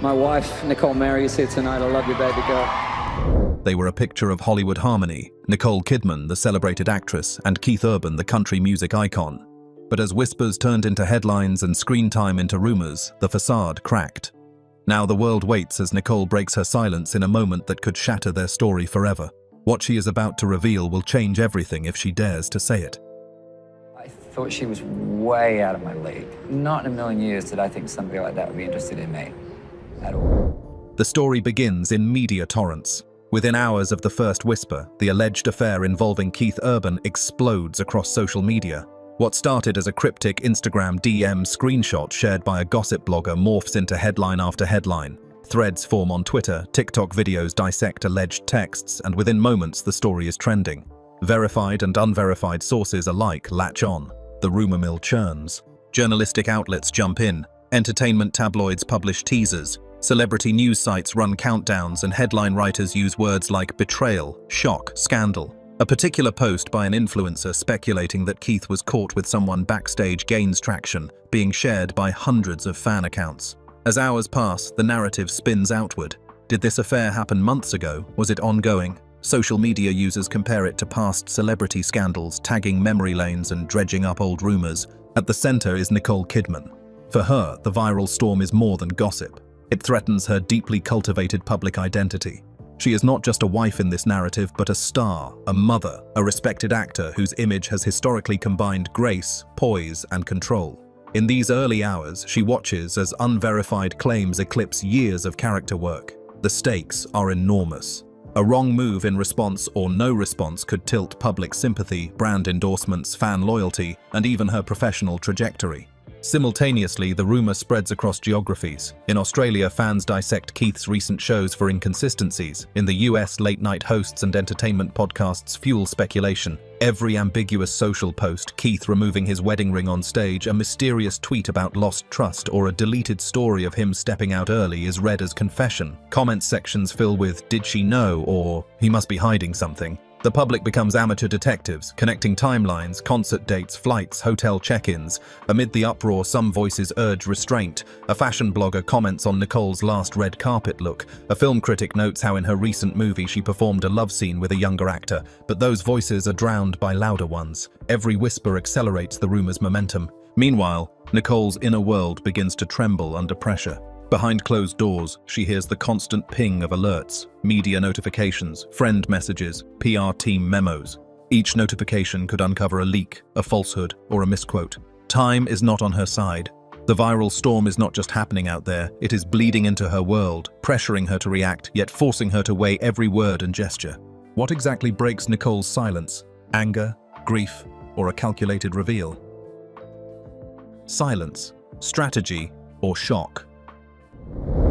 My wife, Nicole Mary, is here tonight. I love you, baby girl. They were a picture of Hollywood harmony, Nicole Kidman, the celebrated actress, and Keith Urban, the country music icon. But as whispers turned into headlines and screen time into rumors, the facade cracked. Now the world waits as Nicole breaks her silence in a moment that could shatter their story forever. What she is about to reveal will change everything if she dares to say it. I thought she was way out of my league. Not in a million years did I think somebody like that would be interested in me. At all. The story begins in media torrents. Within hours of the first whisper, the alleged affair involving Keith Urban explodes across social media. What started as a cryptic Instagram DM screenshot shared by a gossip blogger morphs into headline after headline. Threads form on Twitter, TikTok videos dissect alleged texts, and within moments the story is trending. Verified and unverified sources alike latch on. The rumor mill churns. Journalistic outlets jump in. Entertainment tabloids publish teasers. Celebrity news sites run countdowns, and headline writers use words like betrayal, shock, scandal. A particular post by an influencer speculating that Keith was caught with someone backstage gains traction, being shared by hundreds of fan accounts. As hours pass, the narrative spins outward. Did this affair happen months ago? Was it ongoing? Social media users compare it to past celebrity scandals, tagging memory lanes and dredging up old rumors. At the center is Nicole Kidman. For her, the viral storm is more than gossip. It threatens her deeply cultivated public identity. She is not just a wife in this narrative, but a star, a mother, a respected actor whose image has historically combined grace, poise, and control. In these early hours, she watches as unverified claims eclipse years of character work. The stakes are enormous. A wrong move in response or no response could tilt public sympathy, brand endorsements, fan loyalty, and even her professional trajectory. Simultaneously, the rumor spreads across geographies. In Australia, fans dissect Keith's recent shows for inconsistencies. In the US, late-night hosts and entertainment podcasts fuel speculation. Every ambiguous social post, Keith removing his wedding ring on stage, a mysterious tweet about lost trust, or a deleted story of him stepping out early is read as confession. Comment sections fill with, "Did she know?" or "He must be hiding something." The public becomes amateur detectives, connecting timelines, concert dates, flights, hotel check-ins. Amid the uproar, some voices urge restraint. A fashion blogger comments on Nicole's last red carpet look. A film critic notes how in her recent movie she performed a love scene with a younger actor, but those voices are drowned by louder ones. Every whisper accelerates the rumor's momentum. Meanwhile, Nicole's inner world begins to tremble under pressure. Behind closed doors, she hears the constant ping of alerts, media notifications, friend messages, PR team memos. Each notification could uncover a leak, a falsehood, or a misquote. Time is not on her side. The viral storm is not just happening out there, it is bleeding into her world, pressuring her to react, yet forcing her to weigh every word and gesture. What exactly breaks Nicole's silence? Anger, grief, or a calculated reveal? Silence, strategy, or shock?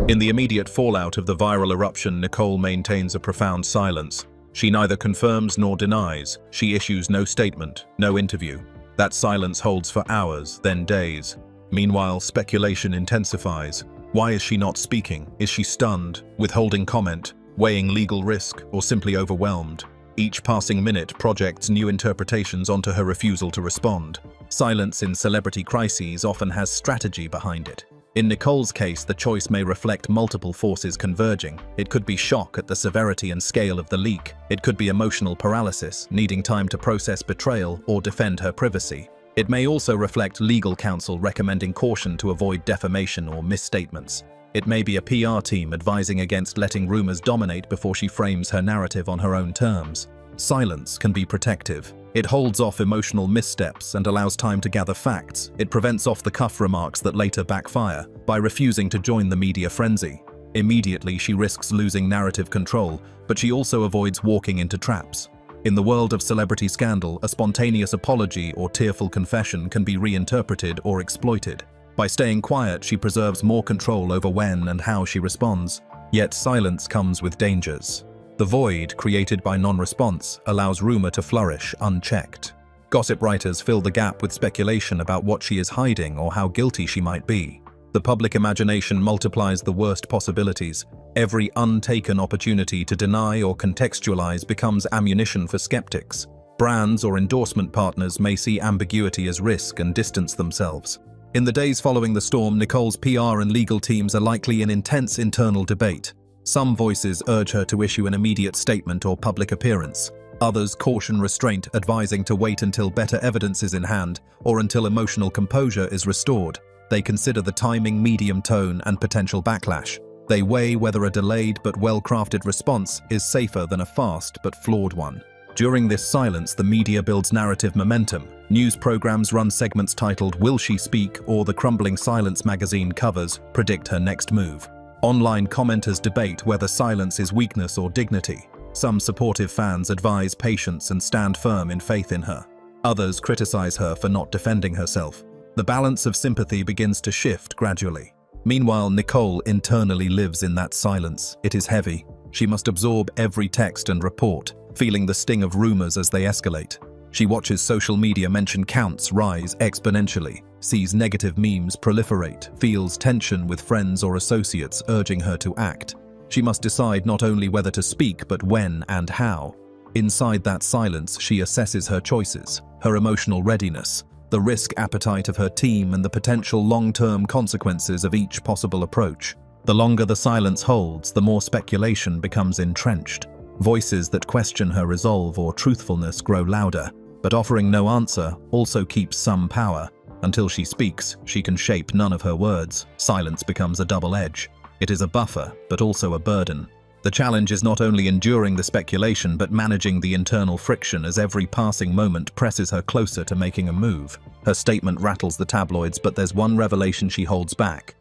In the immediate fallout of the viral eruption, Nicole maintains a profound silence. She neither confirms nor denies. She issues no statement, no interview. That silence holds for hours, then days. Meanwhile, speculation intensifies. Why is she not speaking? Is she stunned, withholding comment, weighing legal risk, or simply overwhelmed? Each passing minute projects new interpretations onto her refusal to respond. Silence in celebrity crises often has strategy behind it. In Nicole's case, the choice may reflect multiple forces converging. It could be shock at the severity and scale of the leak. It could be emotional paralysis, needing time to process betrayal or defend her privacy. It may also reflect legal counsel recommending caution to avoid defamation or misstatements. It may be a PR team advising against letting rumors dominate before she frames her narrative on her own terms. Silence can be protective. It holds off emotional missteps and allows time to gather facts. It prevents off-the-cuff remarks that later backfire by refusing to join the media frenzy. Immediately, she risks losing narrative control, but she also avoids walking into traps. In the world of celebrity scandal, a spontaneous apology or tearful confession can be reinterpreted or exploited. By staying quiet, she preserves more control over when and how she responds. Yet silence comes with dangers. The void created by non-response allows rumor to flourish unchecked. Gossip writers fill the gap with speculation about what she is hiding or how guilty she might be. The public imagination multiplies the worst possibilities. Every untaken opportunity to deny or contextualize becomes ammunition for skeptics. Brands or endorsement partners may see ambiguity as risk and distance themselves. In the days following the storm, Nicole's PR and legal teams are likely in intense internal debate. Some voices urge her to issue an immediate statement or public appearance. Others caution restraint, advising to wait until better evidence is in hand or until emotional composure is restored. They consider the timing, medium tone, and potential backlash. They weigh whether a delayed but well-crafted response is safer than a fast but flawed one. During this silence, the media builds narrative momentum. News programs run segments titled "Will She Speak?" or the crumbling silence magazine covers predict her next move. Online commenters debate whether silence is weakness or dignity. Some supportive fans advise patience and stand firm in faith in her. Others criticize her for not defending herself. The balance of sympathy begins to shift gradually. Meanwhile, Nicole internally lives in that silence. It is heavy. She must absorb every text and report, feeling the sting of rumors as they escalate. She watches social media mention counts rise exponentially, sees negative memes proliferate, feels tension with friends or associates urging her to act. She must decide not only whether to speak, but when and how. Inside that silence, she assesses her choices, her emotional readiness, the risk appetite of her team, and the potential long-term consequences of each possible approach. The longer the silence holds, the more speculation becomes entrenched. Voices that question her resolve or truthfulness grow louder, but offering no answer also keeps some power. Until she speaks, she can shape none of her words. Silence becomes a double edge. It is a buffer, but also a burden. The challenge is not only enduring the speculation, but managing the internal friction as every passing moment presses her closer to making a move. Her statement rattles the tabloids, but there's one revelation she holds back: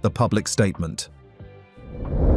the public statement.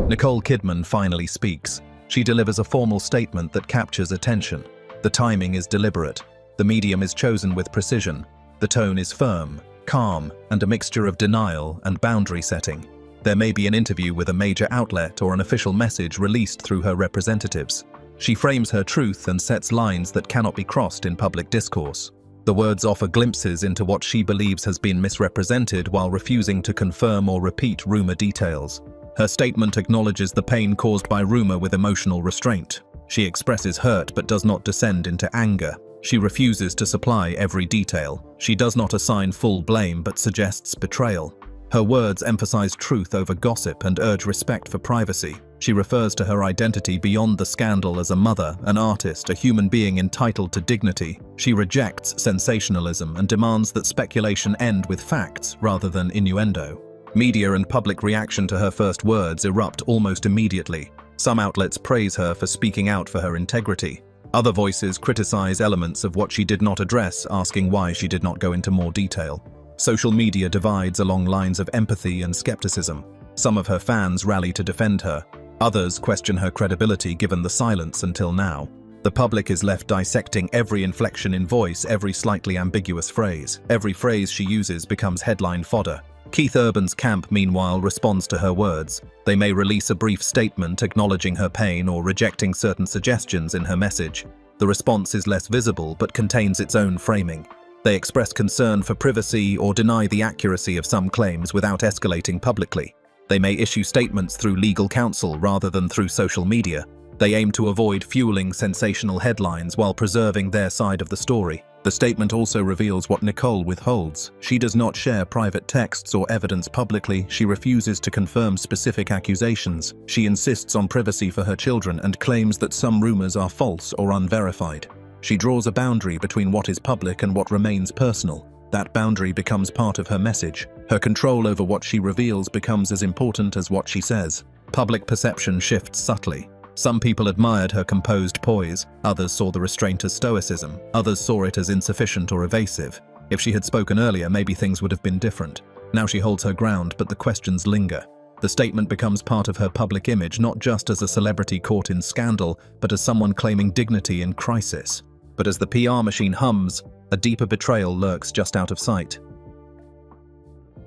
Nicole Kidman finally speaks. She delivers a formal statement that captures attention. The timing is deliberate. The medium is chosen with precision. The tone is firm, calm, and a mixture of denial and boundary setting. There may be an interview with a major outlet or an official message released through her representatives. She frames her truth and sets lines that cannot be crossed in public discourse. The words offer glimpses into what she believes has been misrepresented while refusing to confirm or repeat rumor details. Her statement acknowledges the pain caused by rumor with emotional restraint. She expresses hurt but does not descend into anger. She refuses to supply every detail. She does not assign full blame but suggests betrayal. Her words emphasize truth over gossip and urge respect for privacy. She refers to her identity beyond the scandal as a mother, an artist, a human being entitled to dignity. She rejects sensationalism and demands that speculation end with facts rather than innuendo. Media and public reaction to her first words erupt almost immediately. Some outlets praise her for speaking out for her integrity. Other voices criticize elements of what she did not address, asking why she did not go into more detail. Social media divides along lines of empathy and skepticism. Some of her fans rally to defend her. Others question her credibility given the silence until now. The public is left dissecting every inflection in voice, every slightly ambiguous phrase. Every phrase she uses becomes headline fodder. Keith Urban's camp, meanwhile, responds to her words. They may release a brief statement acknowledging her pain or rejecting certain suggestions in her message. The response is less visible but contains its own framing. They express concern for privacy or deny the accuracy of some claims without escalating publicly. They may issue statements through legal counsel rather than through social media. They aim to avoid fueling sensational headlines while preserving their side of the story. The statement also reveals what Nicole withholds. She does not share private texts or evidence publicly. She refuses to confirm specific accusations. She insists on privacy for her children and claims that some rumors are false or unverified. She draws a boundary between what is public and what remains personal. That boundary becomes part of her message. Her control over what she reveals becomes as important as what she says. Public perception shifts subtly. Some people admired her composed poise, others saw the restraint as stoicism, others saw it as insufficient or evasive. If she had spoken earlier, maybe things would have been different. Now she holds her ground, but the questions linger. The statement becomes part of her public image, not just as a celebrity caught in scandal, but as someone claiming dignity in crisis. But as the PR machine hums, a deeper betrayal lurks just out of sight.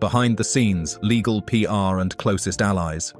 Behind the scenes, legal, PR, and closest allies.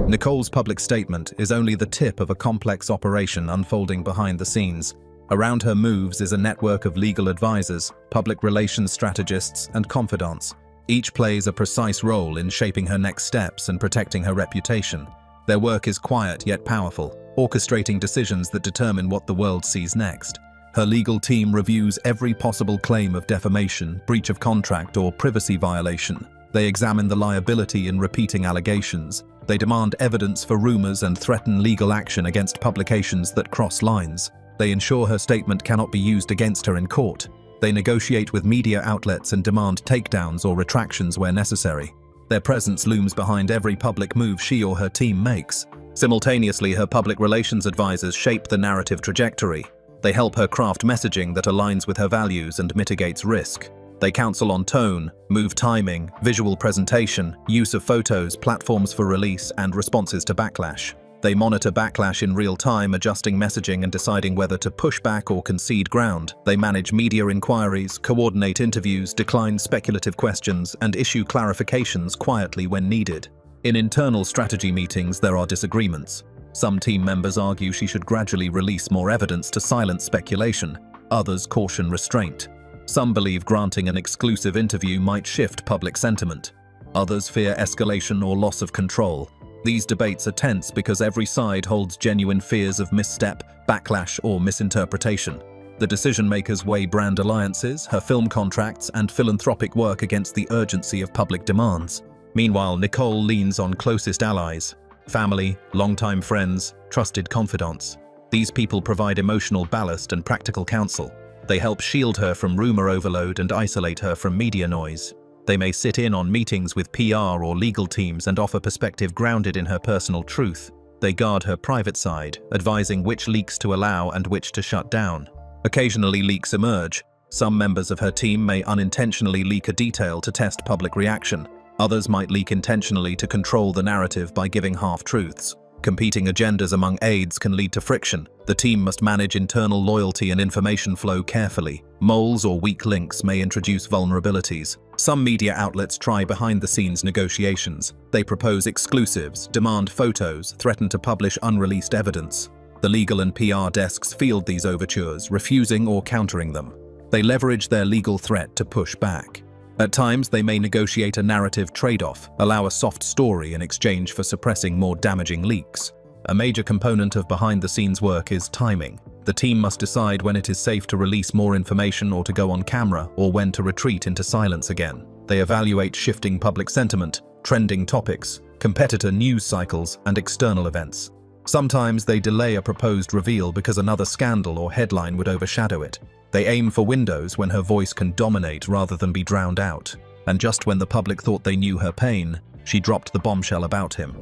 Nicole's public statement is only the tip of a complex operation unfolding behind the scenes. Around her moves is a network of legal advisors, public relations strategists, and confidants. Each plays a precise role in shaping her next steps and protecting her reputation. Their work is quiet yet powerful, orchestrating decisions that determine what the world sees next. Her legal team reviews every possible claim of defamation, breach of contract, or privacy violation. They examine the liability in repeating allegations. They demand evidence for rumors and threaten legal action against publications that cross lines. They ensure her statement cannot be used against her in court. They negotiate with media outlets and demand takedowns or retractions where necessary. Their presence looms behind every public move she or her team makes. Simultaneously, her public relations advisors shape the narrative trajectory. They help her craft messaging that aligns with her values and mitigates risk. They counsel on tone, move timing, visual presentation, use of photos, platforms for release, and responses to backlash. They monitor backlash in real time, adjusting messaging and deciding whether to push back or concede ground. They manage media inquiries, coordinate interviews, decline speculative questions, and issue clarifications quietly when needed. In internal strategy meetings, there are disagreements. Some team members argue she should gradually release more evidence to silence speculation. Others caution restraint. Some believe granting an exclusive interview might shift public sentiment. Others fear escalation or loss of control. These debates are tense because every side holds genuine fears of misstep, backlash, or misinterpretation. The decision-makers weigh brand alliances, her film contracts, and philanthropic work against the urgency of public demands. Meanwhile, Nicole leans on closest allies, family, longtime friends, trusted confidants. These people provide emotional ballast and practical counsel. They help shield her from rumor overload and isolate her from media noise. They may sit in on meetings with PR or legal teams and offer perspective grounded in her personal truth. They guard her private side, advising which leaks to allow and which to shut down. Occasionally, leaks emerge. Some members of her team may unintentionally leak a detail to test public reaction. Others might leak intentionally to control the narrative by giving half-truths. Competing agendas among aides can lead to friction. The team must manage internal loyalty and information flow carefully. Moles or weak links may introduce vulnerabilities. Some media outlets try behind-the-scenes negotiations. They propose exclusives, demand photos, threaten to publish unreleased evidence. The legal and PR desks field these overtures, refusing or countering them. They leverage their legal threat to push back. At times, they may negotiate a narrative trade-off, allow a soft story in exchange for suppressing more damaging leaks. A major component of behind-the-scenes work is timing. The team must decide when it is safe to release more information or to go on camera, or when to retreat into silence again. They evaluate shifting public sentiment, trending topics, competitor news cycles, and external events. Sometimes they delay a proposed reveal because another scandal or headline would overshadow it. They aim for windows when her voice can dominate rather than be drowned out. And just when the public thought they knew her pain, she dropped the bombshell about him.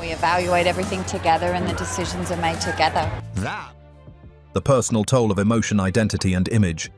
We evaluate everything together and the decisions are made together. The personal toll of emotion, identity, and image.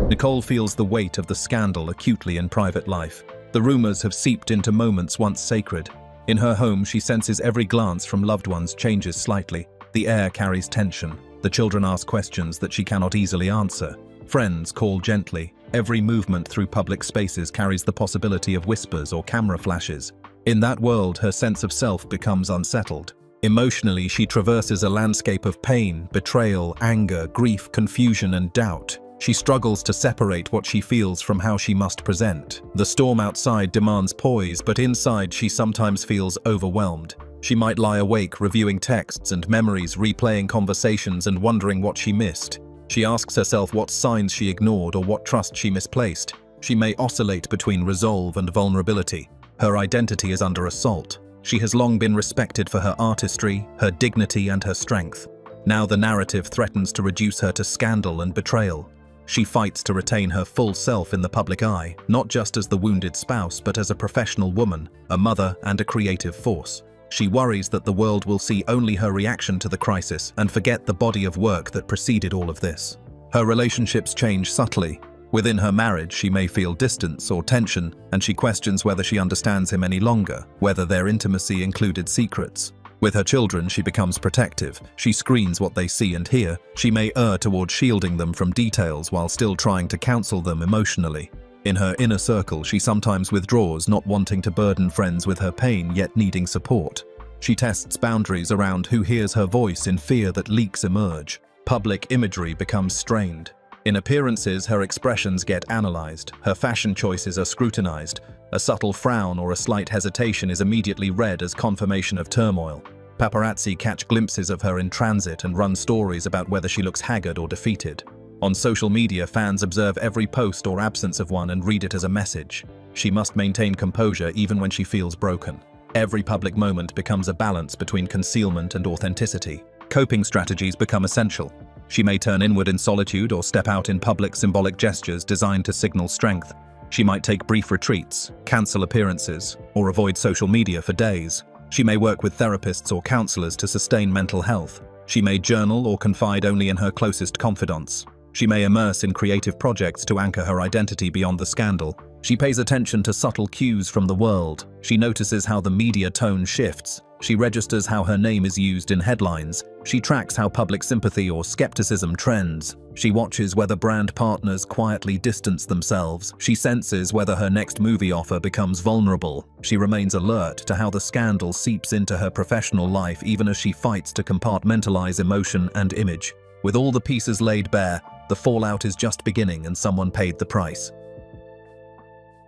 Nicole feels the weight of the scandal acutely in private life. The rumors have seeped into moments once sacred. In her home, she senses every glance from loved ones changes slightly. The air carries tension. The children ask questions that she cannot easily answer. Friends call gently. Every movement through public spaces carries the possibility of whispers or camera flashes. In that world, her sense of self becomes unsettled. Emotionally, she traverses a landscape of pain, betrayal, anger, grief, confusion, and doubt. She struggles to separate what she feels from how she must present. The storm outside demands poise, but inside she sometimes feels overwhelmed. She might lie awake reviewing texts and memories, replaying conversations and wondering what she missed. She asks herself what signs she ignored or what trust she misplaced. She may oscillate between resolve and vulnerability. Her identity is under assault. She has long been respected for her artistry, her dignity, and her strength. Now the narrative threatens to reduce her to scandal and betrayal. She fights to retain her full self in the public eye, not just as the wounded spouse, but as a professional woman, a mother, and a creative force. She worries that the world will see only her reaction to the crisis and forget the body of work that preceded all of this. Her relationships change subtly. Within her marriage, she may feel distance or tension, and she questions whether she understands him any longer, whether their intimacy included secrets. With her children, she becomes protective. She screens what they see and hear. She may err toward shielding them from details while still trying to counsel them emotionally. In her inner circle, she sometimes withdraws, not wanting to burden friends with her pain, yet needing support. She tests boundaries around who hears her voice in fear that leaks emerge. Public imagery becomes strained. In appearances, her expressions get analyzed. Her fashion choices are scrutinized. A subtle frown or a slight hesitation is immediately read as confirmation of turmoil. Paparazzi catch glimpses of her in transit and run stories about whether she looks haggard or defeated. On social media, fans observe every post or absence of one and read it as a message. She must maintain composure even when she feels broken. Every public moment becomes a balance between concealment and authenticity. Coping strategies become essential. She may turn inward in solitude or step out in public symbolic gestures designed to signal strength. She might take brief retreats, cancel appearances, or avoid social media for days. She may work with therapists or counselors to sustain mental health. She may journal or confide only in her closest confidants. She may immerse in creative projects to anchor her identity beyond the scandal. She pays attention to subtle cues from the world. She notices how the media tone shifts. She registers how her name is used in headlines. She tracks how public sympathy or skepticism trends. She watches whether brand partners quietly distance themselves. She senses whether her next movie offer becomes vulnerable. She remains alert to how the scandal seeps into her professional life even as she fights to compartmentalize emotion and image. With all the pieces laid bare, the fallout is just beginning and someone paid the price.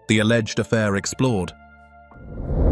The alleged affair explored.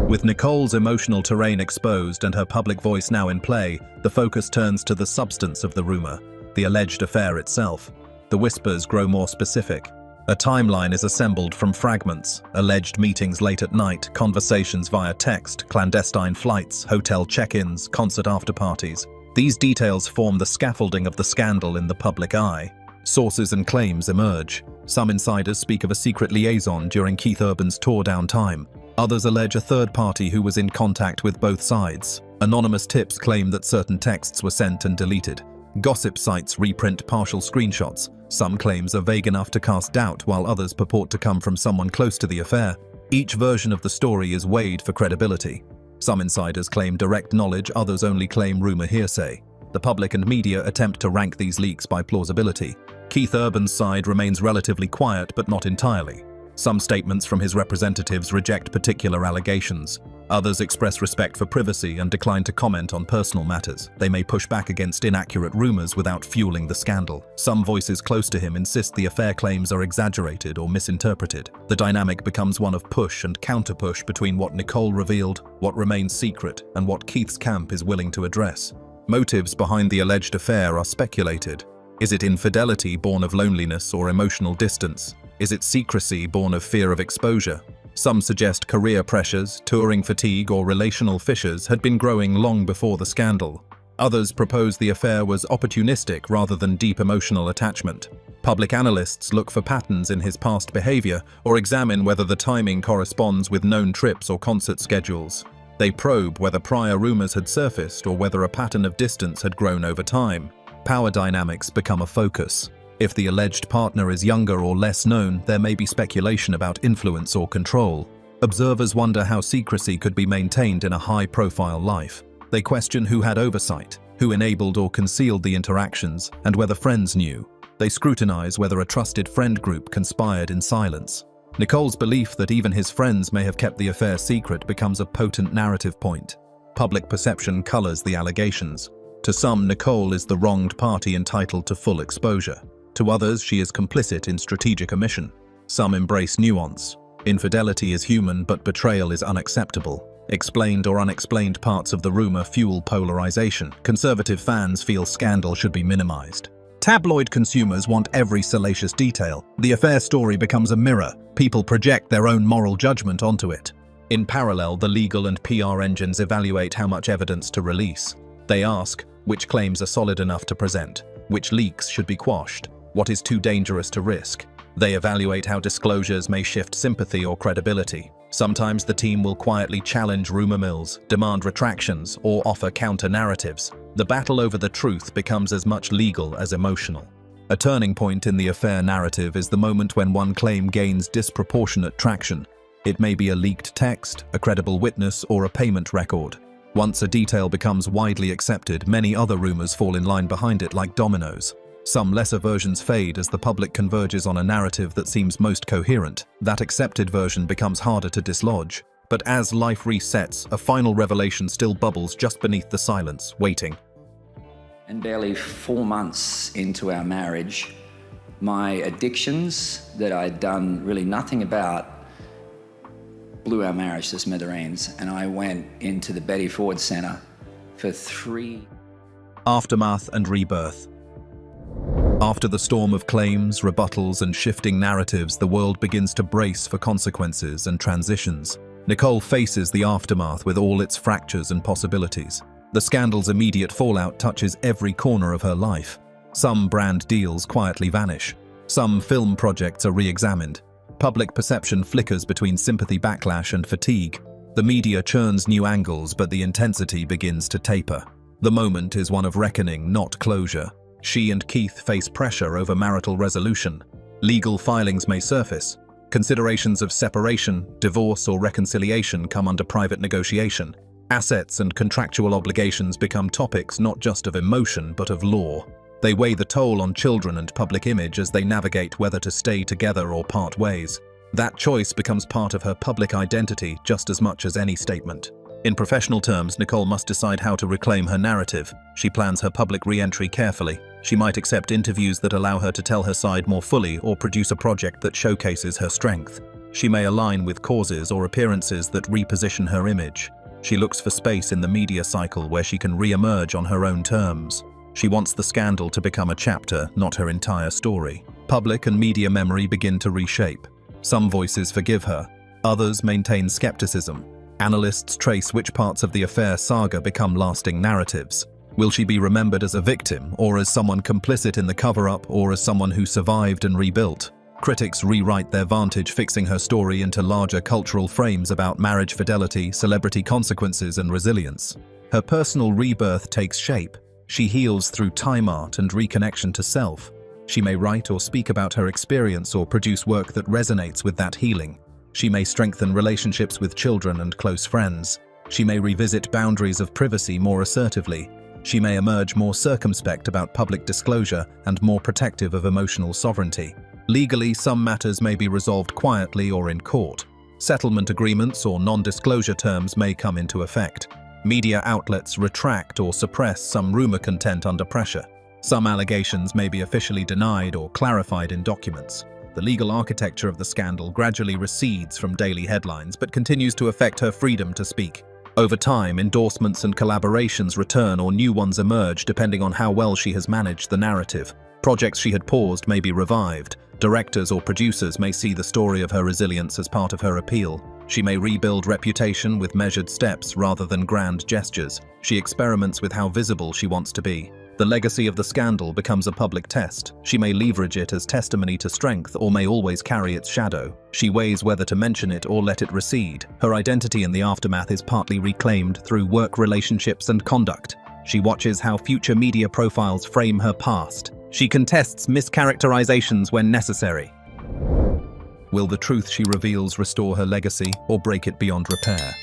With Nicole's emotional terrain exposed and her public voice now in play, the focus turns to the substance of the rumor, the alleged affair itself. The whispers grow more specific. A timeline is assembled from fragments: alleged meetings late at night, conversations via text, clandestine flights, hotel check-ins, concert after-parties. These details form the scaffolding of the scandal in the public eye. Sources and claims emerge. Some insiders speak of a secret liaison during Keith Urban's tour down time. Others allege a third party who was in contact with both sides. Anonymous tips claim that certain texts were sent and deleted. Gossip sites reprint partial screenshots. Some claims are vague enough to cast doubt, while others purport to come from someone close to the affair. Each version of the story is weighed for credibility. Some insiders claim direct knowledge, others only claim rumor hearsay. The public and media attempt to rank these leaks by plausibility. Keith Urban's side remains relatively quiet, but not entirely. Some statements from his representatives reject particular allegations. Others express respect for privacy and decline to comment on personal matters. They may push back against inaccurate rumors without fueling the scandal. Some voices close to him insist the affair claims are exaggerated or misinterpreted. The dynamic becomes one of push and counter-push between what Nicole revealed, what remains secret, and what Keith's camp is willing to address. Motives behind the alleged affair are speculated. Is it infidelity born of loneliness or emotional distance? Is it secrecy born of fear of exposure? Some suggest career pressures, touring fatigue, or relational fissures had been growing long before the scandal. Others propose the affair was opportunistic rather than deep emotional attachment. Public analysts look for patterns in his past behavior or examine whether the timing corresponds with known trips or concert schedules. They probe whether prior rumors had surfaced or whether a pattern of distance had grown over time. Power dynamics become a focus. If the alleged partner is younger or less known, there may be speculation about influence or control. Observers wonder how secrecy could be maintained in a high-profile life. They question who had oversight, who enabled or concealed the interactions, and whether friends knew. They scrutinize whether a trusted friend group conspired in silence. Nicole's belief that even his friends may have kept the affair secret becomes a potent narrative point. Public perception colors the allegations. To some, Nicole is the wronged party entitled to full exposure. To others, she is complicit in strategic omission. Some embrace nuance. Infidelity is human, but betrayal is unacceptable. Explained or unexplained parts of the rumor fuel polarization. Conservative fans feel scandal should be minimized. Tabloid consumers want every salacious detail. The affair story becomes a mirror. People project their own moral judgment onto it. In parallel, the legal and PR engines evaluate how much evidence to release. They ask, which claims are solid enough to present? Which leaks should be quashed? What is too dangerous to risk? They evaluate how disclosures may shift sympathy or credibility. Sometimes the team will quietly challenge rumor mills, demand retractions, or offer counter-narratives. The battle over the truth becomes as much legal as emotional. A turning point in the affair narrative is the moment when one claim gains disproportionate traction. It may be a leaked text, a credible witness, or a payment record. Once a detail becomes widely accepted, many other rumors fall in line behind it like dominoes. Some lesser versions fade as the public converges on a narrative that seems most coherent. That accepted version becomes harder to dislodge. But as life resets, a final revelation still bubbles just beneath the silence, waiting. And barely 4 months into our marriage, my addictions that I'd done really nothing about blew our marriage to smithereens. And I went into the Betty Ford Centre for 3. Aftermath and rebirth. After the storm of claims, rebuttals, and shifting narratives, the world begins to brace for consequences and transitions. Nicole faces the aftermath with all its fractures and possibilities. The scandal's immediate fallout touches every corner of her life. Some brand deals quietly vanish. Some film projects are re-examined. Public perception flickers between sympathy backlash and fatigue. The media churns new angles, but the intensity begins to taper. The moment is one of reckoning, not closure. She and Keith face pressure over marital resolution. Legal filings may surface. Considerations of separation, divorce, or reconciliation come under private negotiation. Assets and contractual obligations become topics not just of emotion but of law. They weigh the toll on children and public image as they navigate whether to stay together or part ways. That choice becomes part of her public identity just as much as any statement. In professional terms, Nicole must decide how to reclaim her narrative. She plans her public re-entry carefully. She might accept interviews that allow her to tell her side more fully or produce a project that showcases her strength. She may align with causes or appearances that reposition her image. She looks for space in the media cycle where she can re-emerge on her own terms. She wants the scandal to become a chapter, not her entire story. Public and media memory begin to reshape. Some voices forgive her. Others maintain skepticism. Analysts trace which parts of the affair saga become lasting narratives. Will she be remembered as a victim, or as someone complicit in the cover-up, or as someone who survived and rebuilt? Critics rewrite their vantage, fixing her story into larger cultural frames about marriage fidelity, celebrity consequences, and resilience. Her personal rebirth takes shape. She heals through time art and reconnection to self. She may write or speak about her experience or produce work that resonates with that healing. She may strengthen relationships with children and close friends. She may revisit boundaries of privacy more assertively. She may emerge more circumspect about public disclosure and more protective of emotional sovereignty. Legally, some matters may be resolved quietly or in court. Settlement agreements or non-disclosure terms may come into effect. Media outlets retract or suppress some rumor content under pressure. Some allegations may be officially denied or clarified in documents. The legal architecture of the scandal gradually recedes from daily headlines but continues to affect her freedom to speak. Over time, endorsements and collaborations return or new ones emerge depending on how well she has managed the narrative. Projects she had paused may be revived. Directors or producers may see the story of her resilience as part of her appeal. She may rebuild reputation with measured steps rather than grand gestures. She experiments with how visible she wants to be. The legacy of the scandal becomes a public test. She may leverage it as testimony to strength or may always carry its shadow. She weighs whether to mention it or let it recede. Her identity in the aftermath is partly reclaimed through work relationships and conduct. She watches how future media profiles frame her past. She contests mischaracterizations when necessary. Will the truth she reveals restore her legacy or break it beyond repair?